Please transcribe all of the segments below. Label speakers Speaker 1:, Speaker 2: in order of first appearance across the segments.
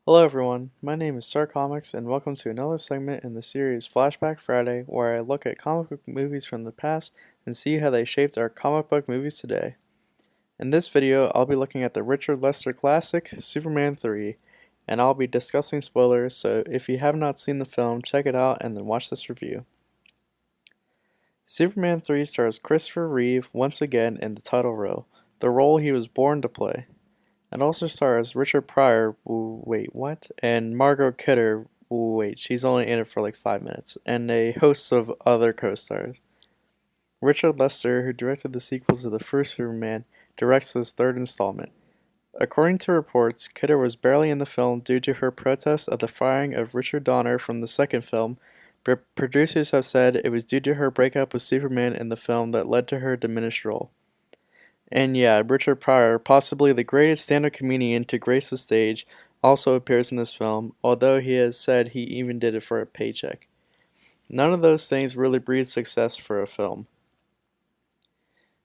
Speaker 1: Hello everyone, my name is Comix and welcome to another segment in the series Flashback Friday where I look at comic book movies from the past and see how they shaped our comic book movies today. In this video, I'll be looking at the Richard Lester classic, Superman 3, and I'll be discussing spoilers, so if you have not seen the film, check it out and then watch this review. Superman 3 stars Christopher Reeve once again in the title role, the role he was born to play. It also stars Richard Pryor, and Margot Kidder, she's only in it for like 5 minutes, and a host of other co-stars. Richard Lester, who directed the sequel to the first Superman, directs this third installment. According to reports, Kidder was barely in the film due to her protest of the firing of Richard Donner from the second film, but producers have said it was due to her breakup with Superman in the film that led to her diminished role. And yeah, Richard Pryor, possibly the greatest stand-up comedian to grace the stage, also appears in this film, although he has said he even did it for a paycheck. None of those things really breed success for a film.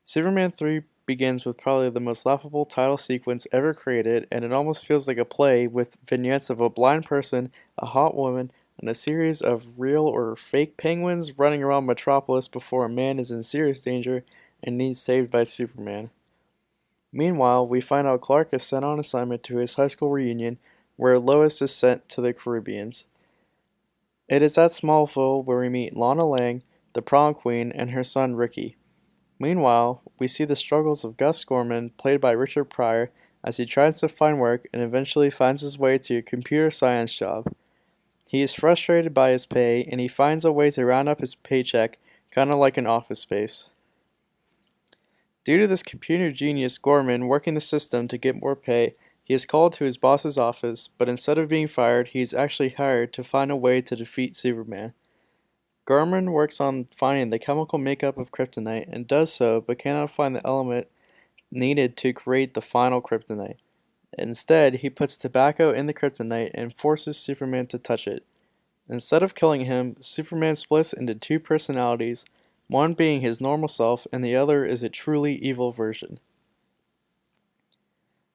Speaker 1: Superman 3 begins with probably the most laughable title sequence ever created, and it almost feels like a play with vignettes of a blind person, a hot woman, and a series of real or fake penguins running around Metropolis before a man is in serious danger and needs saved by Superman. Meanwhile, we find out Clark is sent on assignment to his high school reunion, where Lois is sent to the Caribbeans. It is at Smallville where we meet Lana Lang, the prom queen, and her son Ricky. Meanwhile, we see the struggles of Gus Gorman, played by Richard Pryor, as he tries to find work and eventually finds his way to a computer science job. He is frustrated by his pay, and he finds a way to round up his paycheck, kinda like an Office Space. Due to this computer genius Gorman working the system to get more pay, he is called to his boss's office, but instead of being fired, he is actually hired to find a way to defeat Superman. Gorman works on finding the chemical makeup of kryptonite and does so, but cannot find the element needed to create the final kryptonite. Instead, he puts tobacco in the kryptonite and forces Superman to touch it. Instead of killing him, Superman splits into two personalities, one being his normal self and the other is a truly evil version.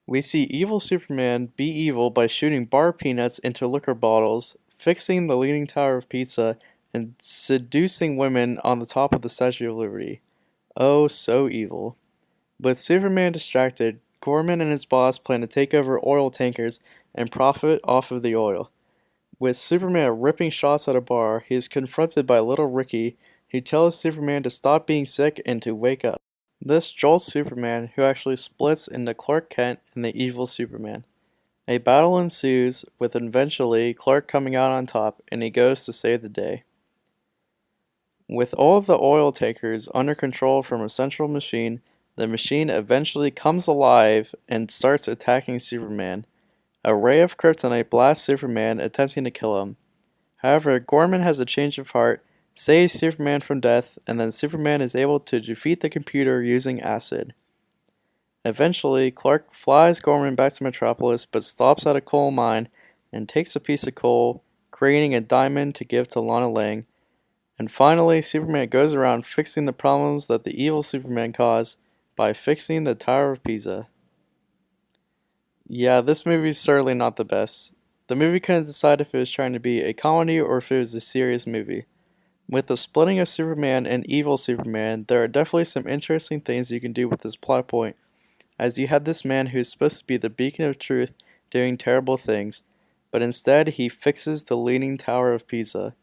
Speaker 1: We see evil Superman be evil by shooting bar peanuts into liquor bottles, fixing the Leaning Tower of Pizza, and seducing women on the top of the Statue of Liberty. Oh, so evil. With Superman distracted, Gorman and his boss plan to take over oil tankers and profit off of the oil. With Superman ripping shots at a bar, he is confronted by little Ricky, who tells Superman to stop being sick and to wake up. This jolts Superman, who actually splits into Clark Kent and the evil Superman. A battle ensues, with eventually Clark coming out on top, and he goes to save the day. With all of the oil takers under control from a central machine, the machine eventually comes alive and starts attacking Superman. A ray of kryptonite blasts Superman, attempting to kill him. However, Gorman has a change of heart, saves Superman from death, and then Superman is able to defeat the computer using acid. Eventually, Clark flies Gorman back to Metropolis but stops at a coal mine and takes a piece of coal, creating a diamond to give to Lana Lang. And finally, Superman goes around fixing the problems that the evil Superman caused by fixing the Tower of Pisa. Yeah, this movie's certainly not the best. The movie couldn't decide if it was trying to be a comedy or if it was a serious movie. With the splitting of Superman and evil Superman, there are definitely some interesting things you can do with this plot point, as you have this man who is supposed to be the beacon of truth doing terrible things, but instead he fixes the Leaning Tower of Pisa.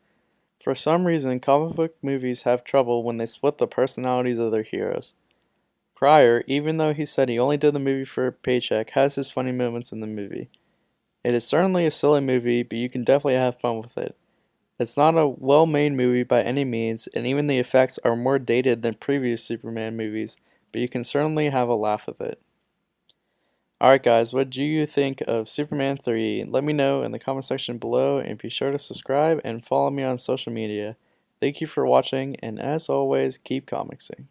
Speaker 1: For some reason, comic book movies have trouble when they split the personalities of their heroes. Pryor, even though he said he only did the movie for a paycheck, has his funny moments in the movie. It is certainly a silly movie, but you can definitely have fun with it. It's not a well-made movie by any means, and even the effects are more dated than previous Superman movies, but you can certainly have a laugh with it. Alright guys, what do you think of Superman 3? Let me know in the comment section below, and be sure to subscribe and follow me on social media. Thank you for watching, and as always, keep comicsing.